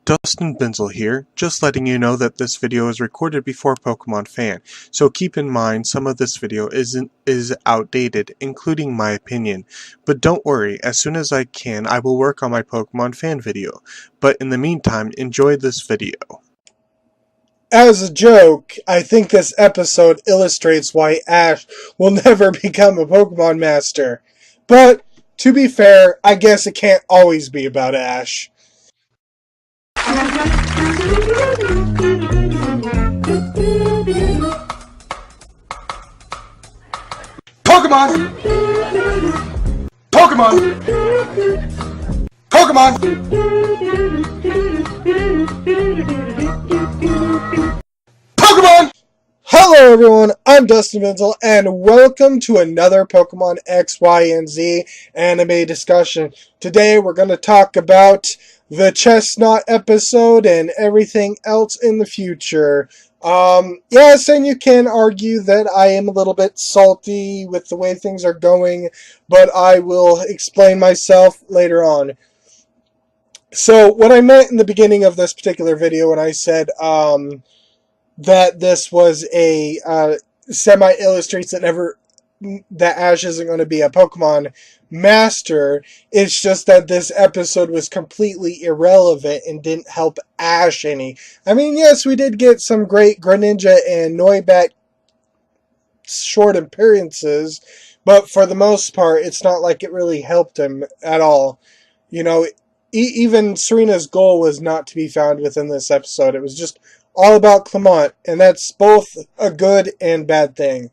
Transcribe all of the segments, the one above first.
Dustin Benzel here, just letting you know that this video is recorded before Pokemon Fan, so keep in mind some of this video is outdated, including my opinion. But don't worry, as soon as I can, I will work on my Pokemon Fan video. But in the meantime, enjoy this video. As a joke, I think this episode illustrates why Ash will never become a Pokemon Master. But, to be fair, I guess it can't always be about Ash. Pokemon! Pokemon! Pokemon! Pokemon! Hello everyone, I'm Dustin Benzel, and welcome to another Pokemon XY&Z anime discussion. Today we're going to talk about the Chesnaught episode and everything else in the future. Yes, and you can argue that I am a little bit salty with the way things are going, but I will explain myself later on. So, what I meant in the beginning of this particular video when I said, that this was a semi-illustrates that Ash isn't going to be a Pokemon Master. It's just that this episode was completely irrelevant and didn't help Ash any. I mean, yes, we did get some great Greninja and Noibat short appearances, but for the most part, it's not like it really helped him at all. You know, even Serena's goal was not to be found within this episode. It was just all about Chesnaught, and that's both a good and bad thing.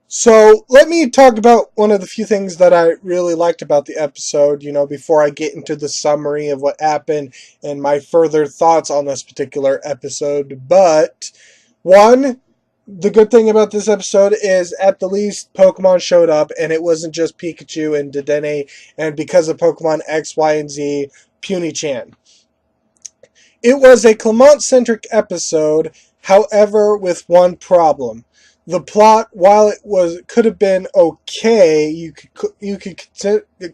So, let me talk about one of the few things that I really liked about the episode, before I get into the summary of what happened and my further thoughts on this particular episode. But, one, the good thing about this episode is at the least Pokemon showed up, and it wasn't just Pikachu and Dedenne, and because of Pokemon X, Y, and Z, Puny-chan. It was a Chesnaught-centric episode, however, with one problem. The plot, while it could have been okay, you could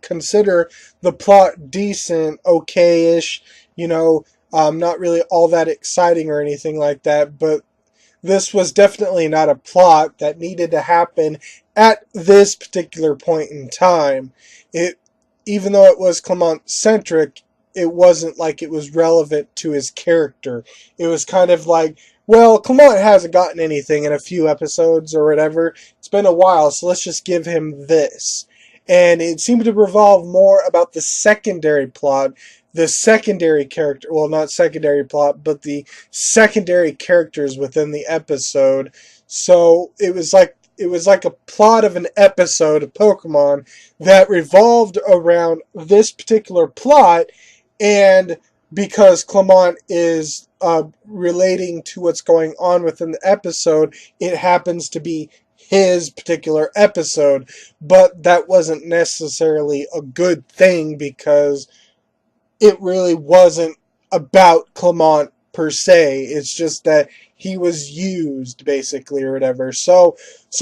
consider the plot decent, okay-ish, not really all that exciting or anything like that, but this was definitely not a plot that needed to happen at this particular point in time. Even though it was Chesnaught-centric, it wasn't like it was relevant to his character. It was kind of like, well, Chesnaught hasn't gotten anything in a few episodes or whatever. It's been a while, so let's just give him this. And it seemed to revolve more about the secondary plot, the secondary character, well, not secondary plot, but the secondary characters within the episode. So it was like a plot of an episode of Pokemon that revolved around this particular plot. And because Chesnaught is relating to what's going on within the episode, it happens to be his particular episode. But that wasn't necessarily a good thing because it really wasn't about Chesnaught per se. It's just that he was used, basically, or whatever. So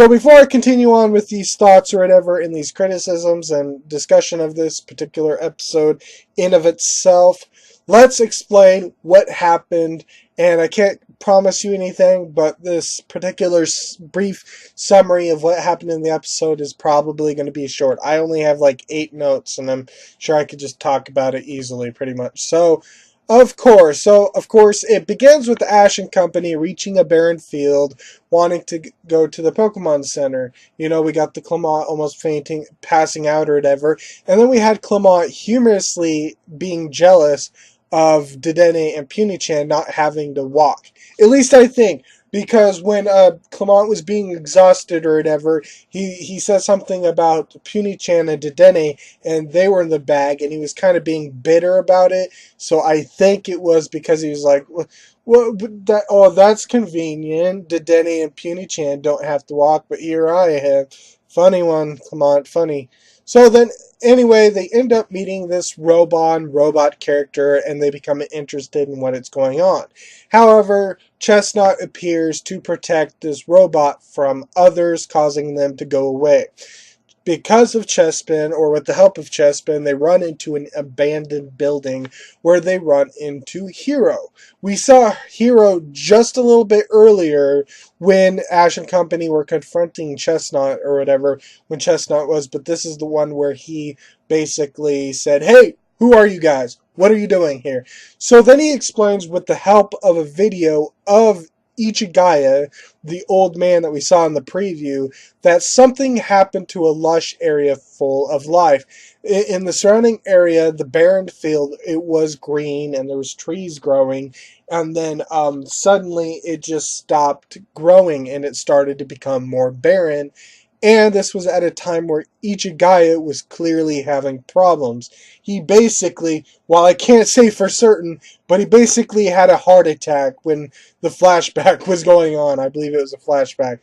before I continue on with these thoughts or whatever, and these criticisms and discussion of this particular episode in of itself, let's explain what happened. And I can't promise you anything, but this particular brief summary of what happened in the episode is probably going to be short. I only have like 8 notes, and I'm sure I could just talk about it easily, pretty much. So, of course, it begins with Ash and company reaching a barren field, wanting to go to the Pokemon Center. We got the Chesnaught almost fainting, passing out or whatever, and then we had Chesnaught humorously being jealous of Dedenne and Puny-chan not having to walk. At least I think, because when Chesnaught was being exhausted or whatever, he said something about Puny-chan and Dedenne, and they were in the bag, and he was kind of being bitter about it. So I think it was because he was like, well, that's convenient. Dedenne and Puny-chan don't have to walk, but here I have. Funny one, Chesnaught, funny. So then, anyway, they end up meeting this robot character, and they become interested in what is going on. However, Chesnaught appears to protect this robot from others, causing them to go away. because of Chespin, or with the help of Chespin, they run into an abandoned building where they run into Hero. We saw Hero just a little bit earlier when Ash and company were confronting Chesnaught or whatever, when Chesnaught was, but this is the one where he basically said, "Hey, who are you guys? What are you doing here?" So then he explains with the help of a video of Ichigaya, the old man that we saw in the preview, that something happened to a lush area full of life. In the surrounding area, the barren field, it was green and there was trees growing, and then suddenly it just stopped growing and it started to become more barren. And this was at a time where Ichigaya was clearly having problems. He basically, while I can't say for certain, but he basically had a heart attack when the flashback was going on. I believe it was a flashback.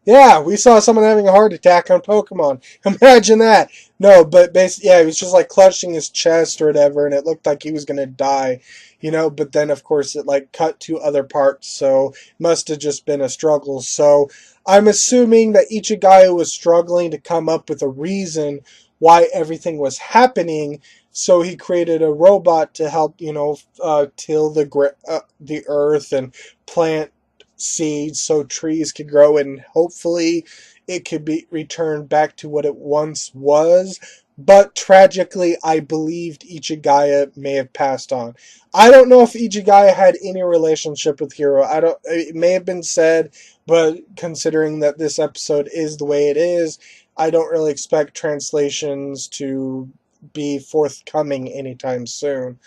Yeah, we saw someone having a heart attack on Pokemon. Imagine that. No, but basically, yeah, he was just like clutching his chest or whatever, and it looked like he was gonna die, but then of course it like cut to other parts, so it must have just been a struggle. So I'm assuming that Ichigaya was struggling to come up with a reason why everything was happening, so he created a robot to help, till the earth and plant seeds so trees could grow, and hopefully it could be returned back to what it once was. But tragically, I believed Ichigaya may have passed on. I don't know if Ichigaya had any relationship with Hero. It may have been said, but considering that this episode is the way it is, I don't really expect translations to be forthcoming anytime soon.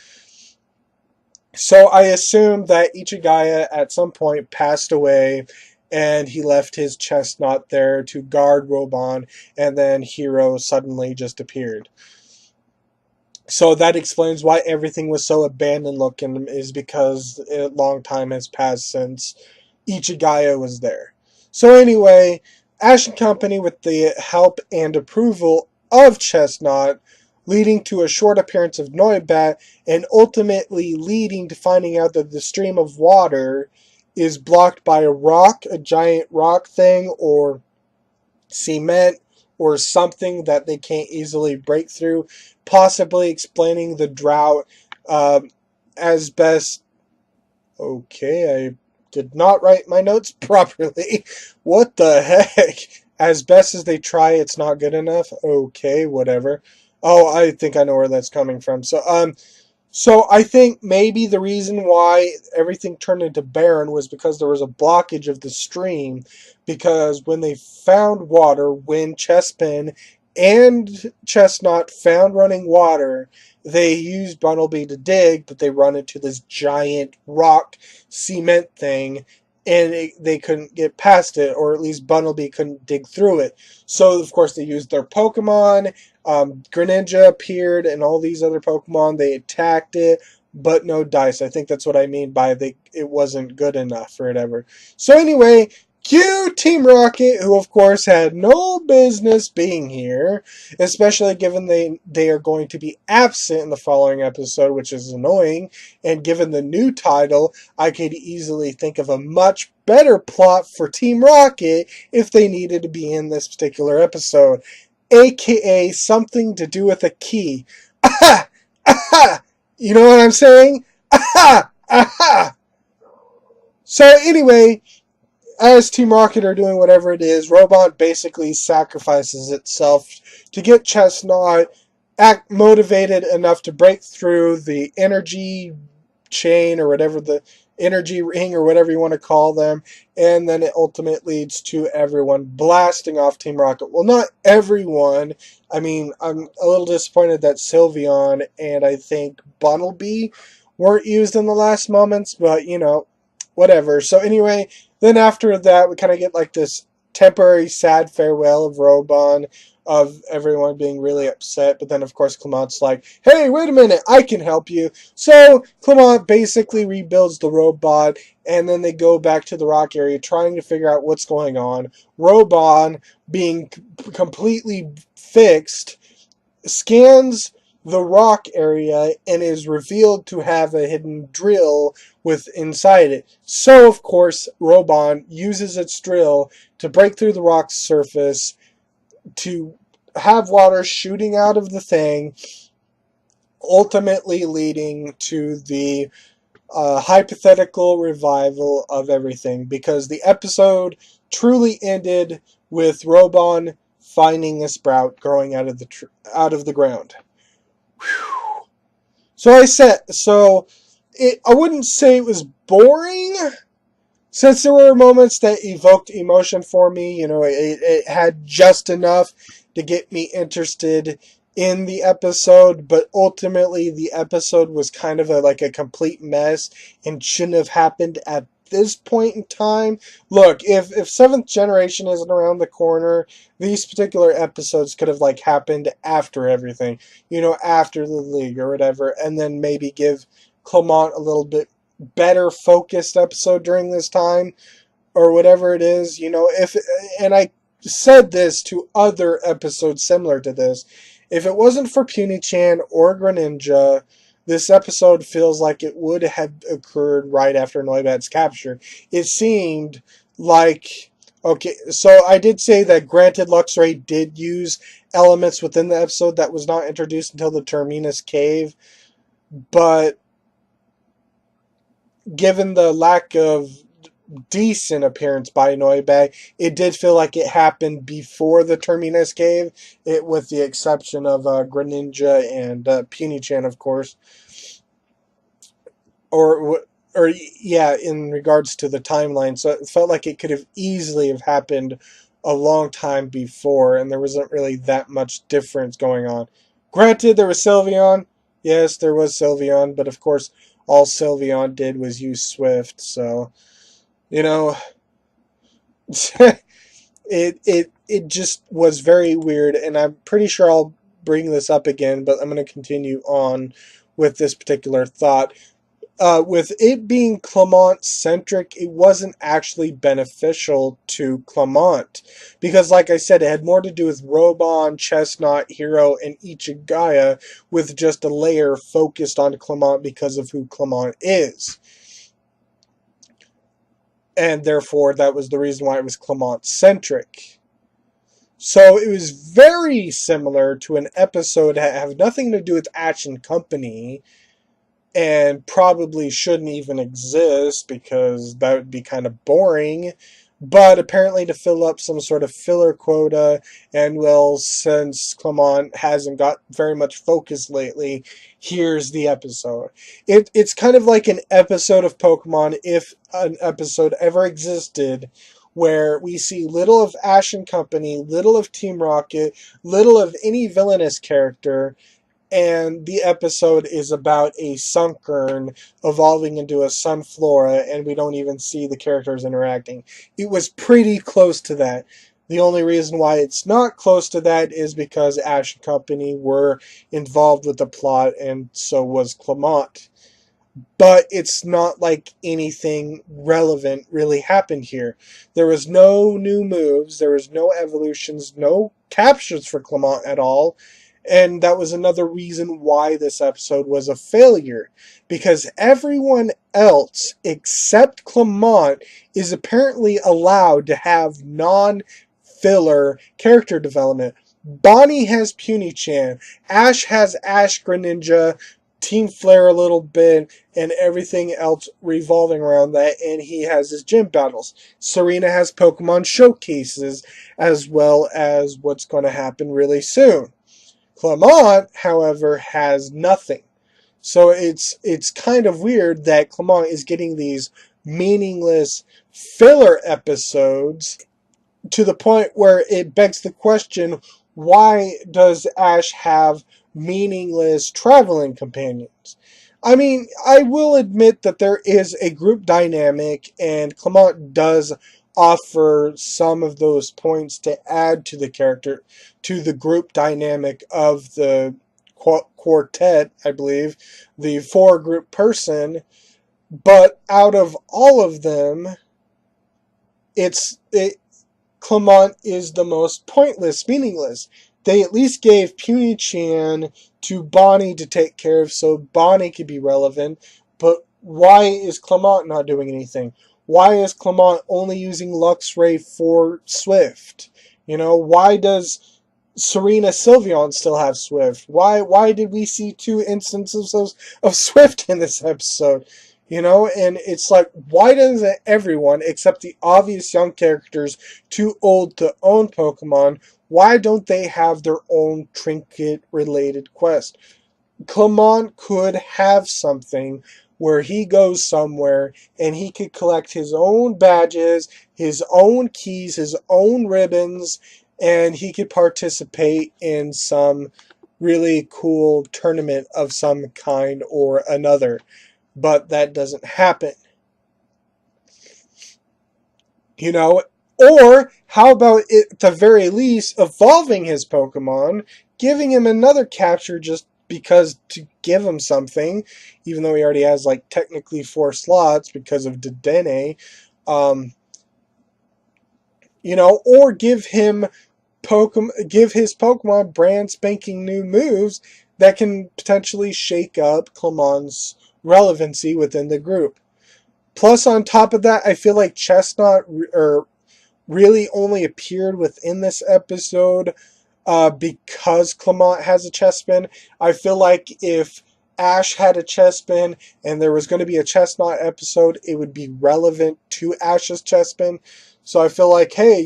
So I assume that Ichigaya at some point passed away and he left his Chesnaught there to guard Robon, and then Hero suddenly just appeared. So that explains why everything was so abandoned looking, is because a long time has passed since Ichigaya was there. So anyway, Ash and company, with the help and approval of Chesnaught, leading to a short appearance of Noibat, and ultimately leading to finding out that the stream of water is blocked by a rock, a giant rock thing, or cement, or something that they can't easily break through, possibly explaining the drought as best. Okay, I did not write my notes properly. What the heck? As best as they try, it's not good enough. Okay, whatever. Oh, I think I know where that's coming from. So I think maybe the reason why everything turned into barren was because there was a blockage of the stream. Because when they found water, when Chespin and Chesnaught found running water, they used Bunnelby to dig, but they run into this giant rock cement thing, and they couldn't get past it, or at least Bunnelby couldn't dig through it. So, of course, they used their Pokemon. Greninja appeared, and all these other Pokemon, they attacked it, but no dice. I think that's what I mean by it wasn't good enough, or whatever. So anyway, cue Team Rocket, who of course had no business being here, especially given they are going to be absent in the following episode, which is annoying, and given the new title, I could easily think of a much better plot for Team Rocket if they needed to be in this particular episode, aka something to do with a key. Aha! Aha! You know what I'm saying? Aha! Aha! So anyway, as Team Rocket are doing whatever it is, Robot basically sacrifices itself to get Chesnaught motivated enough to break through the energy chain, or whatever, the energy ring, or whatever you want to call them, and then it ultimately leads to everyone blasting off Team Rocket. Well, not everyone. I mean, I'm a little disappointed that Sylveon and I think Bunnelby weren't used in the last moments, but whatever. So anyway, then after that, we kind of get like this temporary sad farewell of Robon, of everyone being really upset. But then, of course, Clement's like, hey, wait a minute, I can help you. So Clement basically rebuilds the robot, and then they go back to the rock area trying to figure out what's going on. Robon, being completely fixed, scans the rock area and is revealed to have a hidden drill with inside it. So, of course, Robon uses its drill to break through the rock's surface, to have water shooting out of the thing, ultimately leading to the hypothetical revival of everything, because the episode truly ended with Robon finding a sprout growing out of the ground. Whew. I wouldn't say it was boring, since there were moments that evoked emotion for me. It had just enough to get me interested in the episode, but ultimately the episode was kind of like a complete mess and shouldn't have happened at this point in time. Look, if Seventh Generation isn't around the corner, these particular episodes could have happened after everything, after the League or whatever, and then maybe give Clement a little bit better focused episode during this time, or whatever it is. And I said this to other episodes similar to this, if it wasn't for Puny-chan or Greninja, this episode feels like it would have occurred right after Noibat's capture. It seemed like, okay, so I did say that granted Luxray did use elements within the episode that was not introduced until the Terminus Cave, but given the lack of decent appearance by Noibat, it did feel like it happened before the Terminus Cave, with the exception of Greninja and Puny-chan, of course. Or yeah, in regards to the timeline. So it felt like it could have easily have happened a long time before, and there wasn't really that much difference going on. Granted, there was Sylveon. Yes, there was Sylveon, but of course, all Sylveon did was use Swift, so it just was very weird, and I'm pretty sure I'll bring this up again, but I'm going to continue on with this particular thought. With it being Clement-centric, it wasn't actually beneficial to Clement, because like I said, it had more to do with Robon, Chesnaught, Hero, and Ichigaya, with just a layer focused on Clement because of who Clement is. And therefore, that was the reason why it was Clement-centric. So it was very similar to an episode that have nothing to do with Ash and Company, and probably shouldn't even exist because that would be kind of boring, but apparently to fill up some sort of filler quota, and well, since Clement hasn't got very much focus lately, here's the episode. It's kind of like an episode of Pokemon, if an episode ever existed, where we see little of Ash and Company, little of Team Rocket, little of any villainous character, and the episode is about a Sunkern evolving into a Sunflora, and we don't even see the characters interacting. It was pretty close to that. The only reason why it's not close to that is because Ash and Company were involved with the plot, and so was Clement. But it's not like anything relevant really happened here. There was no new moves, there was no evolutions, no captures for Clement at all. And that was another reason why this episode was a failure. Because everyone else except Clement is apparently allowed to have non-filler character development. Bonnie has Puny-chan. Ash has Ash Greninja, Team Flare a little bit, and everything else revolving around that, and he has his gym battles. Serena has Pokemon showcases, as well as what's going to happen really soon. Clement, however, has nothing. So it's kind of weird that Clement is getting these meaningless filler episodes, to the point where it begs the question, why does Ash have meaningless traveling companions? I mean, I will admit that there is a group dynamic, and Clement does offer some of those points to add to the character, to the group dynamic of the quartet, I believe, the four-group person, but out of all of them, Clement is the most pointless, meaningless. They at least gave Puny-chan to Bonnie to take care of so Bonnie could be relevant, but why is Clement not doing anything? Why is Clement only using Luxray for Swift? Why does Serena Sylveon still have Swift? Why did we see two instances of Swift in this episode? You know, and it's like, why doesn't everyone, except the obvious young characters too old to own Pokemon, why don't they have their own trinket-related quest? Clement could have something where he goes somewhere and he could collect his own badges, his own keys, his own ribbons, and he could participate in some really cool tournament of some kind or another. But that doesn't happen. You know, or how about it, at the very least, evolving his Pokemon, giving him another capture just because to give him something, even though he already has like technically 4 slots because of Dedenne, you know, or give him give his Pokemon brand spanking new moves that can potentially shake up Clement's relevancy within the group. Plus, on top of that, I feel like Chesnaught really only appeared within this episode because Clement has a Chespin. I feel like if Ash had a Chespin and there was going to be a Chesnaught episode, it would be relevant to Ash's Chespin. So I feel like, hey,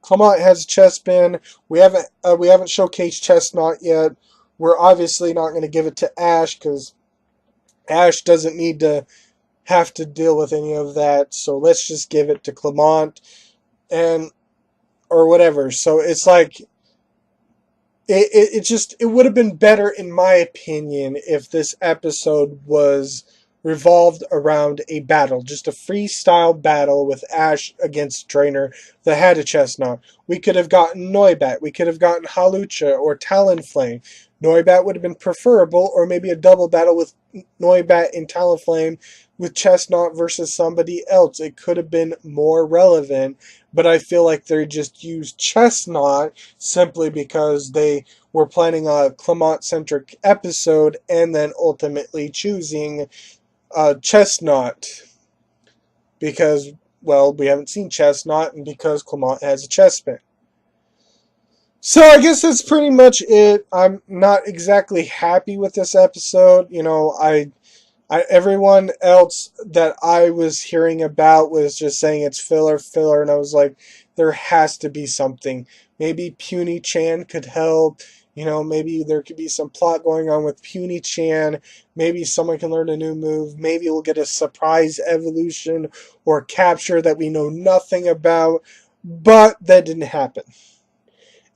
Clement has a Chespin. We haven't showcased Chesnaught yet. We're obviously not going to give it to Ash because Ash doesn't need to have to deal with any of that. So let's just give it to Clement and or whatever. So it's like it would have been better, in my opinion, if this episode was revolved around a battle, just a freestyle battle with Ash against a trainer that had a Chestnut. We could have gotten Noibat, we could have gotten Hawlucha or Talonflame. Noibat would have been preferable, or maybe a double battle with Noibat and Talonflame with Chestnut versus somebody else. It could have been more relevant, but I feel like they just used Chestnut simply because they were planning a Clement-centric episode and then ultimately choosing Chestnut because, well, we haven't seen Chestnut and because Clement has a Chespin. So I guess that's pretty much it. I'm not exactly happy with this episode. You know, everyone else that I was hearing about was just saying it's filler, and I was like, there has to be something. Maybe Puny Chan could help. You know, maybe there could be some plot going on with Puny Chan. Maybe someone can learn a new move. Maybe we'll get a surprise evolution or capture that we know nothing about. But that didn't happen.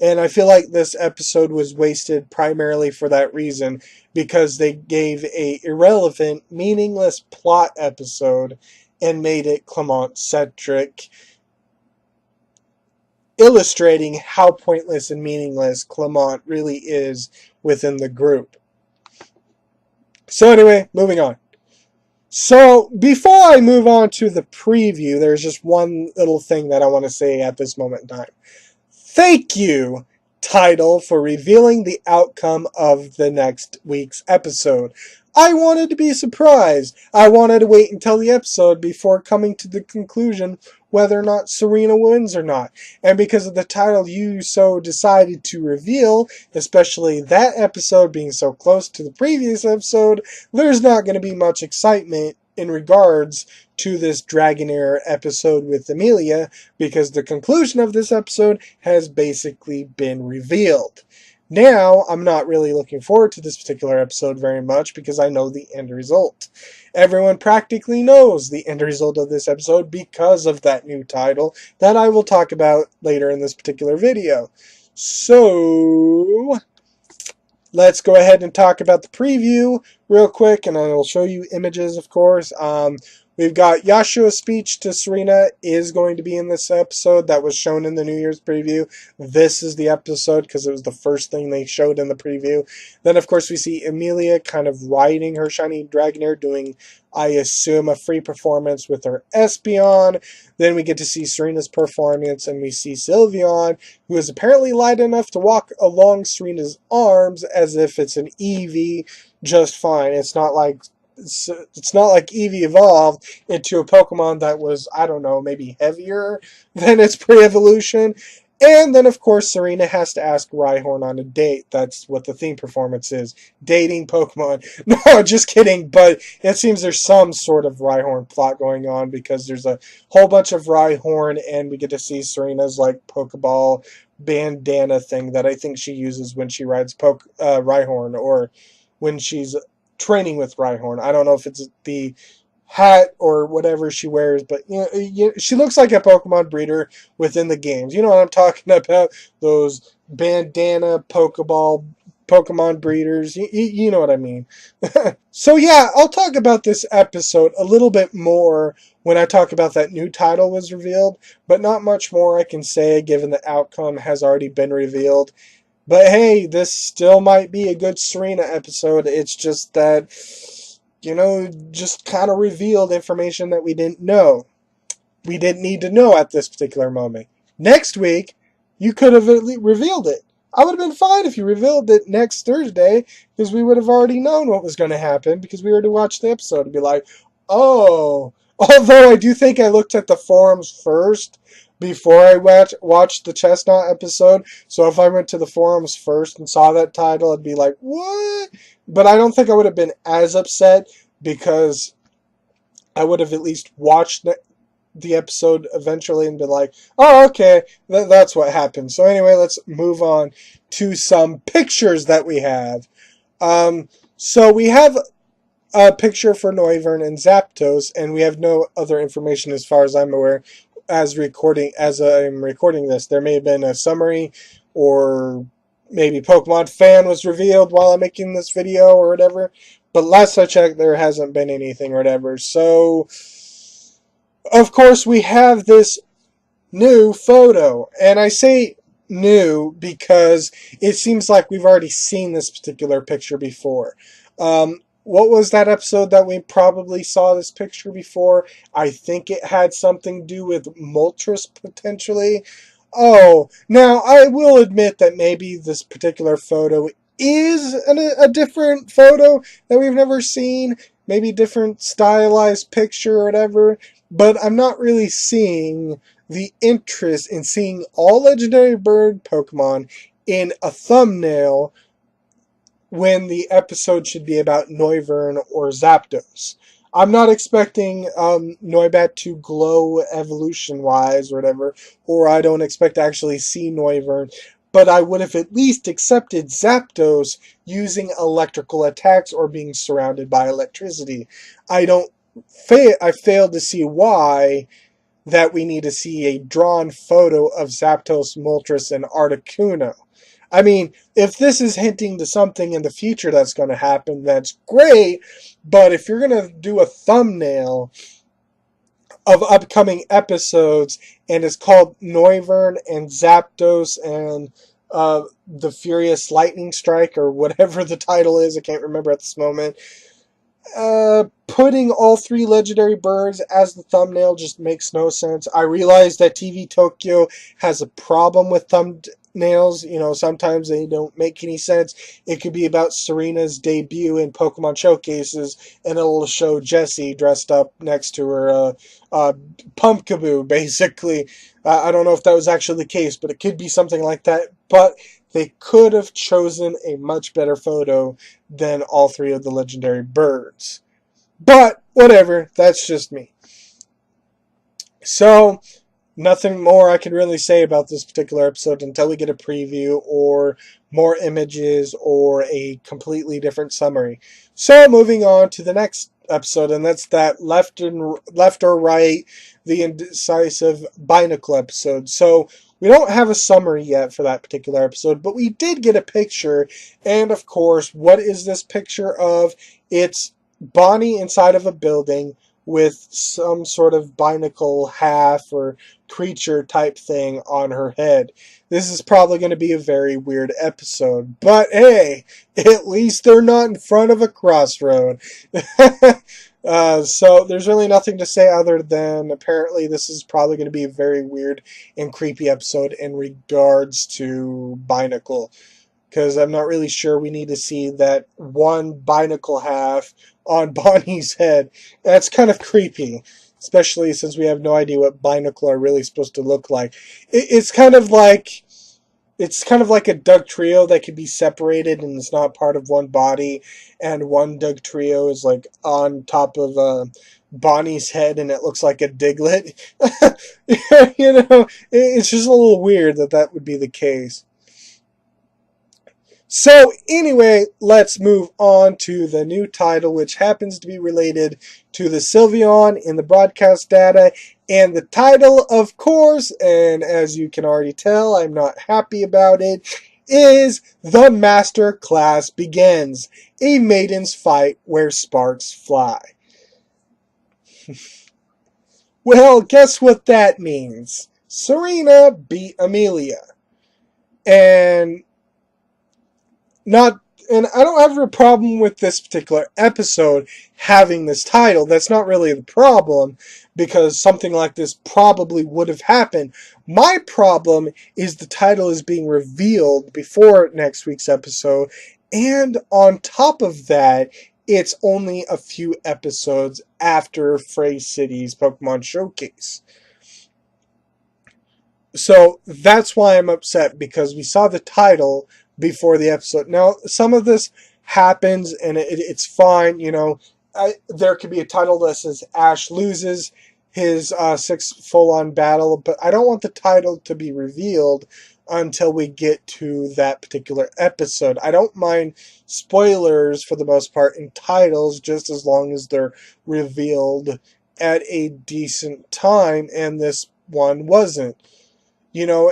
And I feel like this episode was wasted primarily for that reason, because they gave a irrelevant, meaningless plot episode and made it Clement-centric, illustrating how pointless and meaningless Clement really is within the group. So anyway, moving on. So before I move on to the preview, there's just one little thing that I want to say at this moment in time. Thank you, Tidal, for revealing the outcome of the next week's episode. I wanted to be surprised. I wanted to wait until the episode before coming to the conclusion whether or not Serena wins or not. And because of the title you so decided to reveal, especially that episode being so close to the previous episode, there's not going to be much excitement in regards to this Dragonair episode with Amelia, because the conclusion of this episode has basically been revealed. Now, I'm not really looking forward to this particular episode very much because I know the end result. Everyone practically knows the end result of this episode because of that new title that I will talk about later in this particular video. So, let's go ahead and talk about the preview real quick, and I will show you images, of course. We've got Yashua's speech to Serena is going to be in this episode that was shown in the New Year's preview. This is the episode because it was the first thing they showed in the preview. Then, of course, we see Amelia kind of riding her shiny Dragonair, doing, I assume, a free performance with her Espeon. Then we get to see Serena's performance, and we see Sylveon, who is apparently light enough to walk along Serena's arms as if it's an Eevee just fine. It's not like it's not like Eevee evolved into a Pokemon that was, I don't know, maybe heavier than its pre-evolution. And then, of course, Serena has to ask Rhyhorn on a date. That's what the theme performance is. Dating Pokemon. No, just kidding. But it seems there's some sort of Rhyhorn plot going on because there's a whole bunch of Rhyhorn and we get to see Serena's, like, Pokeball bandana thing that I think she uses when she rides Rhyhorn or when she's training with Rhyhorn. I don't know if it's the hat or whatever she wears, but she looks like a Pokemon breeder within the games. You know what I'm talking about? Those bandana Pokemon breeders. You know what I mean. So yeah, I'll talk about this episode a little bit more when I talk about that new title was revealed, but not much more I can say given the outcome has already been revealed. But hey, this still might be a good Serena episode. It's just that, just kind of revealed information that we didn't know. We didn't need to know at this particular moment. Next week, you could have revealed it. I would have been fine if you revealed it next Thursday, because we would have already known what was going to happen, because we already watched the episode and be like, oh. Although I do think I looked at the forums first before I watched the Chesnaught episode. So if I went to the forums first and saw that title, I'd be like, what? But I don't think I would have been as upset because I would have at least watched the episode eventually and been like, oh, okay, that's what happened. So anyway, let's move on to some pictures that we have. So we have a picture for Noivern and Zapdos, and we have no other information as far as I'm aware as I'm recording this. There may have been a summary, or maybe Pokemon Fan was revealed while I'm making this video or whatever. But last I checked, there hasn't been anything or whatever. So, of course, we have this new photo. And I say new because it seems like we've already seen this particular picture before. What was that episode that we probably saw this picture before? I think it had something to do with Moltres, potentially. Oh, now I will admit that maybe this particular photo is a different photo that we've never seen. Maybe different stylized picture or whatever. But I'm not really seeing the interest in seeing all legendary bird Pokemon in a thumbnail when the episode should be about Noivern or Zapdos. I'm not expecting Noibat to glow evolution-wise or whatever, or I don't expect to actually see Noivern, but I would have at least accepted Zapdos using electrical attacks or being surrounded by electricity. I failed to see why that we need to see a drawn photo of Zapdos, Moltres, and Articuno. I mean, if this is hinting to something in the future that's going to happen, that's great. But if you're going to do a thumbnail of upcoming episodes and it's called Noivern and Zapdos and the Furious Lightning Strike or whatever the title is, I can't remember at this moment, putting all three legendary birds as the thumbnail just makes no sense. I realize that TV Tokyo has a problem with thumbnails. Sometimes they don't make any sense. It could be about Serena's debut in Pokemon Showcases, and it'll show Jessie dressed up next to her Pumpkaboo, basically. I don't know if that was actually the case, but it could be something like that. But they could have chosen a much better photo than all three of the legendary birds. But, whatever, that's just me. So, nothing more I can really say about this particular episode until we get a preview or more images or a completely different summary. So, moving on to the next episode, and that's that left or right, the indecisive Binacle episode. So, we don't have a summary yet for that particular episode, but we did get a picture, and of course, what is this picture of? It's Bonnie inside of a building with some sort of binacle half or creature type thing on her head. This is probably going to be a very weird episode, but hey, at least they're not in front of a crossroad. So there's really nothing to say other than apparently this is probably going to be a very weird and creepy episode in regards to Binacle. because I'm not really sure we need to see that one binacle half on Bonnie's head. That's kind of creepy, especially since we have no idea what binacle are really supposed to look like. It's kind of like a Doug trio that can be separated and it's not part of one body, and one Doug trio is like on top of Bonnie's head and it looks like a Diglett. It's just a little weird that would be the case. So anyway, let's move on to the new title, which happens to be related to the Sylveon in the broadcast data. And the title, of course, and as you can already tell, I'm not happy about it, is The Master Class Begins, a maiden's fight where sparks fly. Well, guess what that means? Serena beat Amelia. And I don't have a problem with this particular episode having this title. That's not really the problem, because something like this probably would have happened. My problem is the title is being revealed before next week's episode, and on top of that, it's only a few episodes after Frey City's Pokemon Showcase. So that's why I'm upset, because we saw the title before the episode. Now, some of this happens, and it's fine. There could be a title that says Ash loses his sixth full-on battle, but I don't want the title to be revealed until we get to that particular episode. I don't mind spoilers for the most part in titles, just as long as they're revealed at a decent time, and this one wasn't.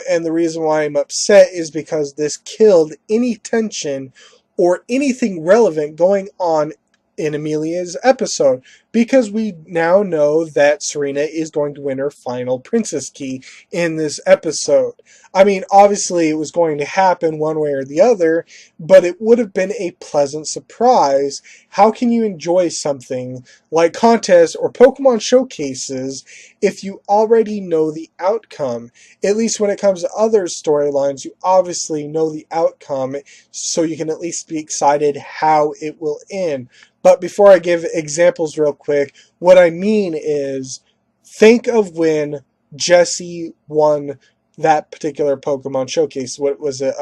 And the reason why I'm upset is because this killed any tension or anything relevant going on in Amelia's episode, because we now know that Serena is going to win her final Princess Key in this episode. I mean, obviously it was going to happen one way or the other, but it would have been a pleasant surprise. How can you enjoy something like contests or Pokemon showcases if you already know the outcome? At least when it comes to other storylines, you obviously know the outcome, so you can at least be excited how it will end. But before I give examples real quick, what I mean is, think of when Jessie won that particular Pokemon showcase. What was it?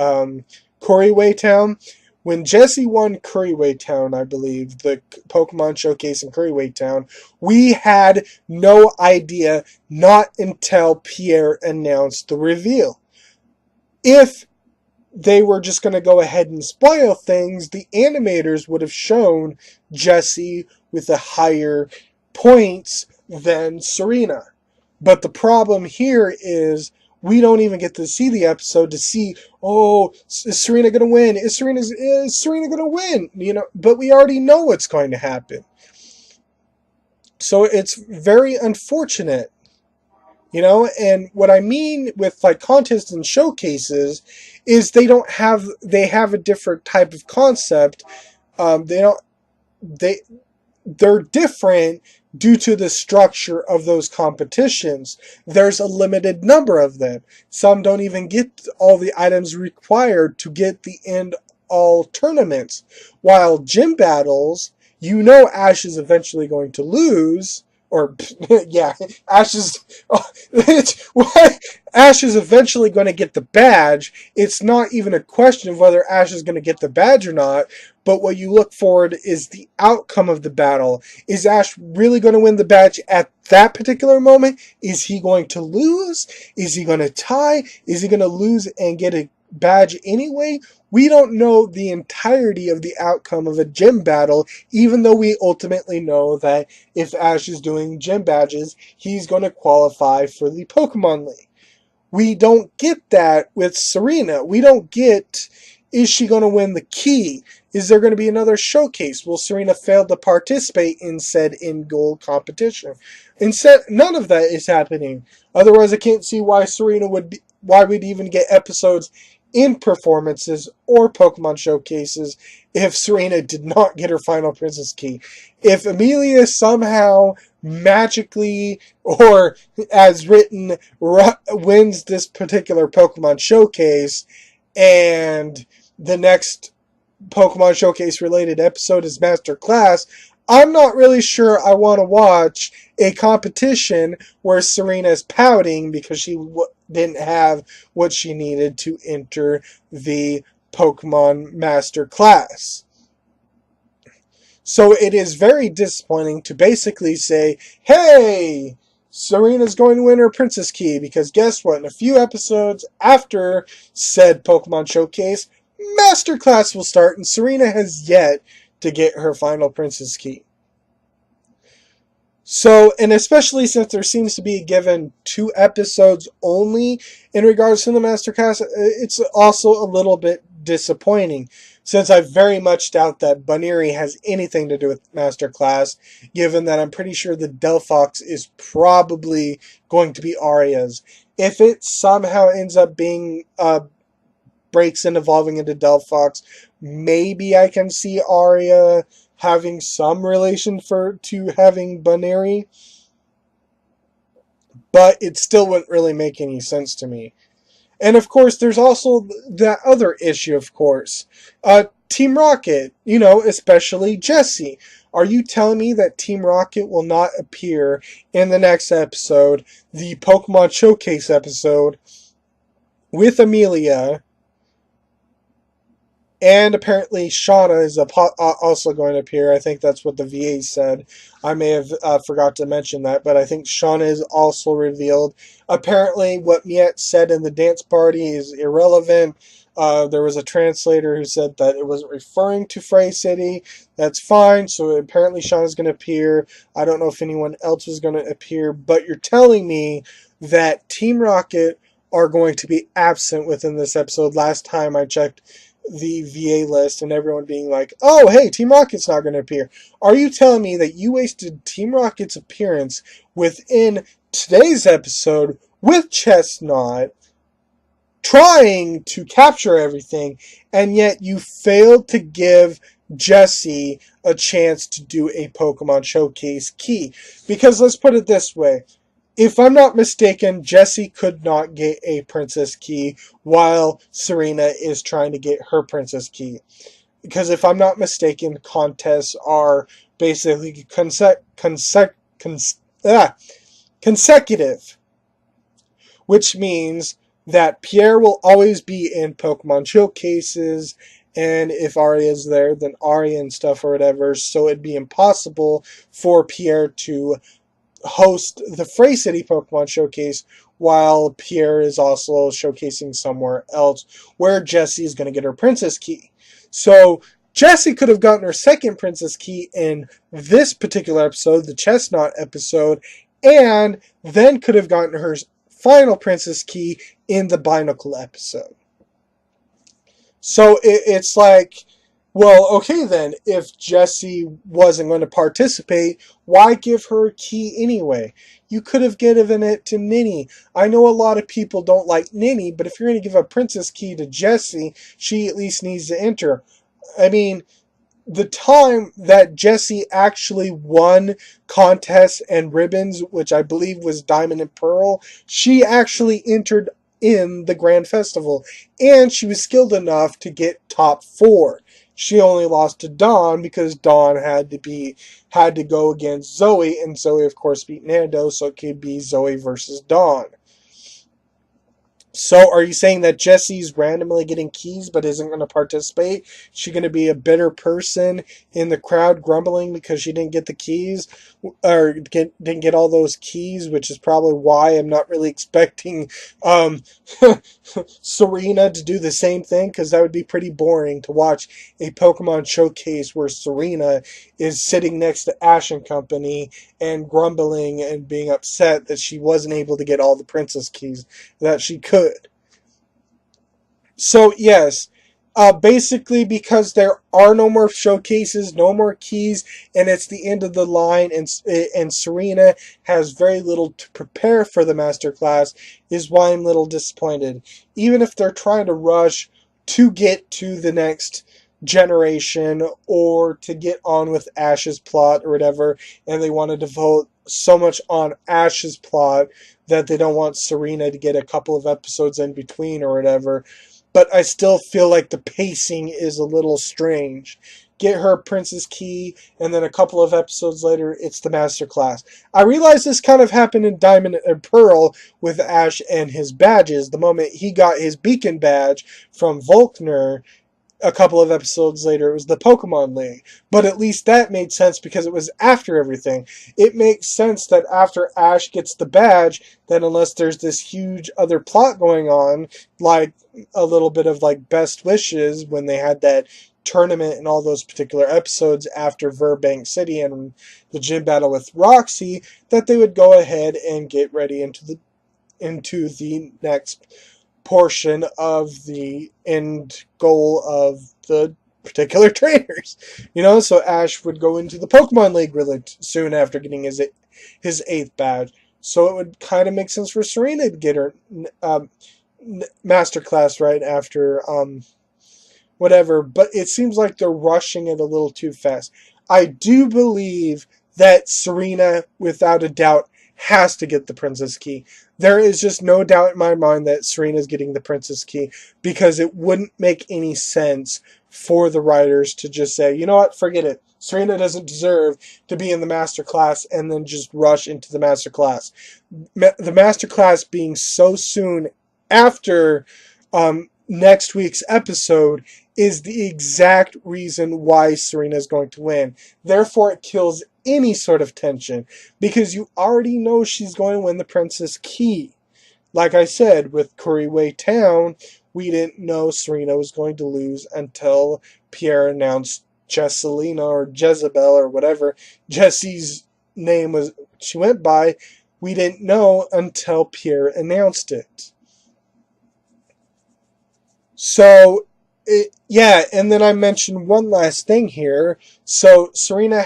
Kuriway Town? When Jessie won Kuriway Town, I believe, the Pokemon showcase in Kuriway Town, we had no idea, not until Pierre announced the reveal. If they were just going to go ahead and spoil things, the animators would have shown Jessie with the higher points than Serena. But the problem here is we don't even get to see the episode to see, oh, is Serena going to win? Is Serena going to win? But we already know what's going to happen. So it's very unfortunate. And what I mean with like contests and showcases is they have a different type of concept. They're different due to the structure of those competitions. There's a limited number of them. Some don't even get all the items required to get the end all tournaments. While gym battles, Ash is eventually going to lose. Or, yeah, Ash is eventually going to get the badge. It's not even a question of whether Ash is going to get the badge or not, but what you look forward is the outcome of the battle. Is Ash really going to win the badge at that particular moment? Is he going to lose? Is he going to tie? Is he going to lose and get a badge anyway? We don't know the entirety of the outcome of a gym battle, even though we ultimately know that if Ash is doing gym badges, he's going to qualify for the Pokemon League. We don't get that with Serena. We don't get, is she going to win the key? Is there going to be another showcase? Will Serena fail to participate in said in-goal competition? Instead, none of that is happening. Otherwise, I can't see why why we'd even get episodes in performances or Pokemon showcases if Serena did not get her final Princess Key. If Amelia somehow magically, or as written, wins this particular Pokemon showcase, and the next Pokemon Showcase related episode is Master Class, I'm not really sure I want to watch a competition where Serena's pouting because she didn't have what she needed to enter the Pokemon Master Class. So it is very disappointing to basically say, hey, Serena's going to win her Princess Key, because guess what? In a few episodes after said Pokemon Showcase, Master Class will start, and Serena has yet to get her final Princess Key. So, and especially since there seems to be given 2 episodes only in regards to the Master Class, it's also a little bit disappointing, since I very much doubt that Bunnery has anything to do with Master Class, given that I'm pretty sure the Delphox is probably going to be Aria's. If it somehow ends up being breaks and evolving into Delphox, maybe I can see Aria having some relation to having Bunnery, but it still wouldn't really make any sense to me. And of course, there's also that other issue, of course. Team Rocket, especially Jessie. Are you telling me that Team Rocket will not appear in the next episode, the Pokemon Showcase episode, with Amelia? And apparently Shauna is also going to appear. I think that's what the VA said. I may have forgot to mention that, but I think Shauna is also revealed. Apparently what Miette said in the dance party is irrelevant. There was a translator who said that it wasn't referring to Frey City. That's fine. So apparently Shauna's going to appear. I don't know if anyone else was going to appear, but you're telling me that Team Rocket are going to be absent within this episode. Last time I checked the VA list and everyone being like, oh, hey, Team Rocket's not going to appear. Are you telling me that you wasted Team Rocket's appearance within today's episode with Chesnaught trying to capture everything, and yet you failed to give Jessie a chance to do a Pokemon Showcase key? Because let's put it this way. If I'm not mistaken, Jessie could not get a Princess Key while Serena is trying to get her Princess Key. Because if I'm not mistaken, contests are basically consecutive. Which means that Pierre will always be in Pokemon Showcases, and if Aria's there, then Aria and stuff or whatever. So it'd be impossible for Pierre to host the Frey City Pokemon Showcase while Pierre is also showcasing somewhere else where Jessie is going to get her Princess Key. So Jessie could have gotten her second Princess Key in this particular episode, the Chesnaught episode, and then could have gotten her final Princess Key in the Binacle episode. So it's like, well, okay then, if Jessie wasn't going to participate, why give her a key anyway? You could have given it to Ninny. I know a lot of people don't like Ninny, but if you're going to give a Princess Key to Jessie, she at least needs to enter. I mean, the time that Jessie actually won contests and ribbons, which I believe was Diamond and Pearl, she actually entered in the Grand Festival, and she was skilled enough to get top 4. She only lost to Dawn because Dawn had to go against Zoe, and Zoe of course beat Nando, so it could be Zoe versus Dawn. So are you saying that Jessie's randomly getting keys but isn't going to participate? Is she going to be a bitter person in the crowd grumbling because she didn't get the keys, or didn't get all those keys, which is probably why I'm not really expecting Serena to do the same thing, because that would be pretty boring to watch a Pokemon Showcase where Serena is sitting next to Ash and Company and grumbling and being upset that she wasn't able to get all the Princess Keys that she could. So yes, basically because there are no more showcases, no more keys, and it's the end of the line, and Serena has very little to prepare for the Master Class, is why I'm a little disappointed. Even if they're trying to rush to get to the next generation or to get on with Ash's plot or whatever, and they want to devote so much on Ash's plot that they don't want Serena to get a couple of episodes in between or whatever, but I still feel like the pacing is a little strange. Get her Princess Key, and then a couple of episodes later, it's the Master Class. I realize this kind of happened in Diamond and Pearl with Ash and his badges. The moment he got his beacon badge from Volkner, a couple of episodes later, it was the Pokemon League. But at least that made sense because it was after everything. It makes sense that after Ash gets the badge, then unless there's this huge other plot going on, like a little bit of like Best Wishes when they had that tournament and all those particular episodes after Burbank City and the gym battle with Roxy, that they would go ahead and get ready into the next portion of the end goal of the particular trainers. So Ash would go into the Pokemon League really soon after getting his 8th badge. So it would kind of make sense for Serena to get her Master Class right after whatever, but it seems like they're rushing it a little too fast. I do believe that Serena, without a doubt, has to get the Princess Key. There is just no doubt in my mind that Serena's getting the Princess Key, because it wouldn't make any sense for the writers to just say, you know what, forget it. Serena doesn't deserve to be in the Master Class and then just rush into the Master Class. The Master Class being so soon after next week's episode is the exact reason why Serena is going to win. Therefore, it kills any sort of tension, because you already know she's going to win the Princess Key. Like I said, with Kuriway Town, we didn't know Serena was going to lose until Pierre announced Jesselina or Jezebel or whatever Jessie's name was she went by. We didn't know until Pierre announced it. So, and then I mentioned one last thing here. So, Serena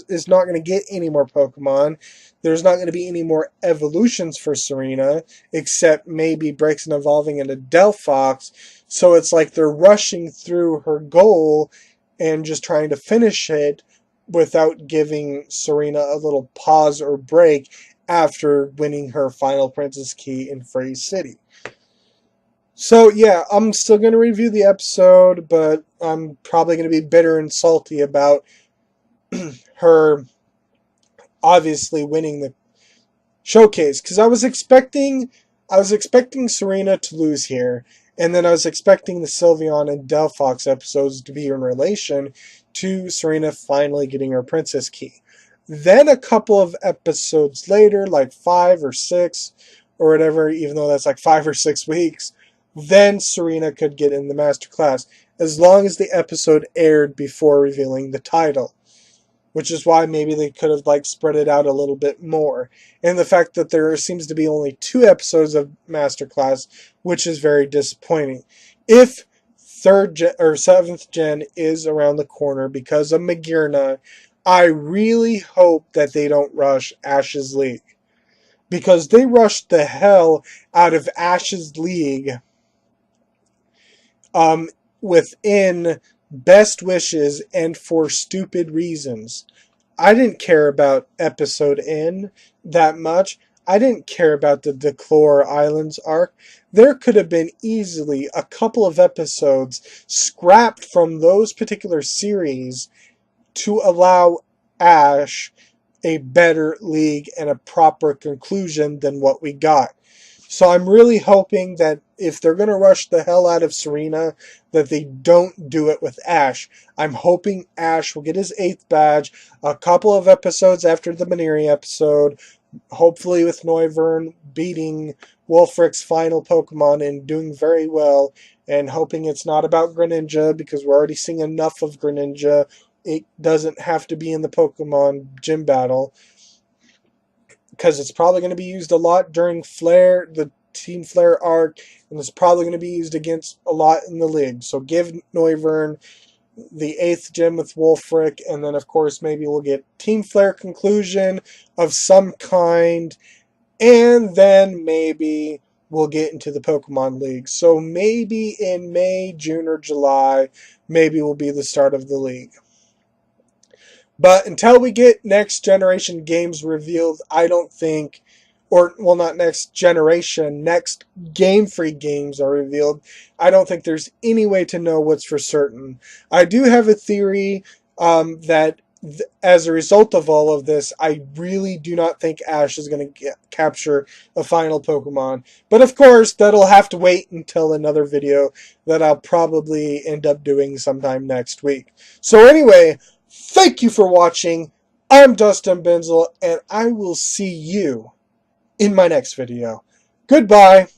is not going to get any more Pokemon. There's not going to be any more evolutions for Serena, except maybe breaks and evolving into Delphox. So, it's like they're rushing through her goal and just trying to finish it without giving Serena a little pause or break after winning her final Princess Key in Phrase City. So, yeah, I'm still going to review the episode, but I'm probably going to be bitter and salty about her obviously winning the showcase. Because I was expecting Serena to lose here, and then I was expecting the Sylveon and Delphox episodes to be in relation to Serena finally getting her Princess Key. Then a couple of episodes later, like 5 or 6 or whatever, even though that's like 5 or 6 weeks, then Serena could get in the Master Class, as long as the episode aired before revealing the title. Which is why maybe they could have spread it out a little bit more. And the fact that there seems to be only 2 episodes of Master Class, which is very disappointing. If 3rd gen or 7th gen is around the corner because of Magearna, I really hope that they don't rush Ash's League. Because they rushed the hell out of Ash's League within Best Wishes and for stupid reasons. I didn't care about Episode N that much. I didn't care about the Declore Islands arc. There could have been easily a couple of episodes scrapped from those particular series to allow Ash a better league and a proper conclusion than what we got. So I'm really hoping that if they're going to rush the hell out of Serena, that they don't do it with Ash. I'm hoping Ash will get his 8th badge a couple of episodes after the Maniri episode, hopefully with Noivern beating Wolfric's final Pokemon and doing very well, and hoping it's not about Greninja, because we're already seeing enough of Greninja. It doesn't have to be in the Pokemon gym battle, because it's probably going to be used a lot during the Team Flare arc, and it's probably going to be used against a lot in the league. So give Noivern the 8th gym with Wolfric, and then of course maybe we'll get Team Flare conclusion of some kind, and then maybe we'll get into the Pokemon League. So maybe in May, June, or July, maybe will be the start of the league. But until we get next generation games revealed, I don't think or, well, not next generation, next Game Freak games are revealed, I don't think there's any way to know what's for certain. I do have a theory that as a result of all of this, I really do not think Ash is going to capture a final Pokemon. But of course, that'll have to wait until another video that I'll probably end up doing sometime next week. So anyway, thank you for watching. I'm Dustin Benzel, and I will see you in my next video. Goodbye.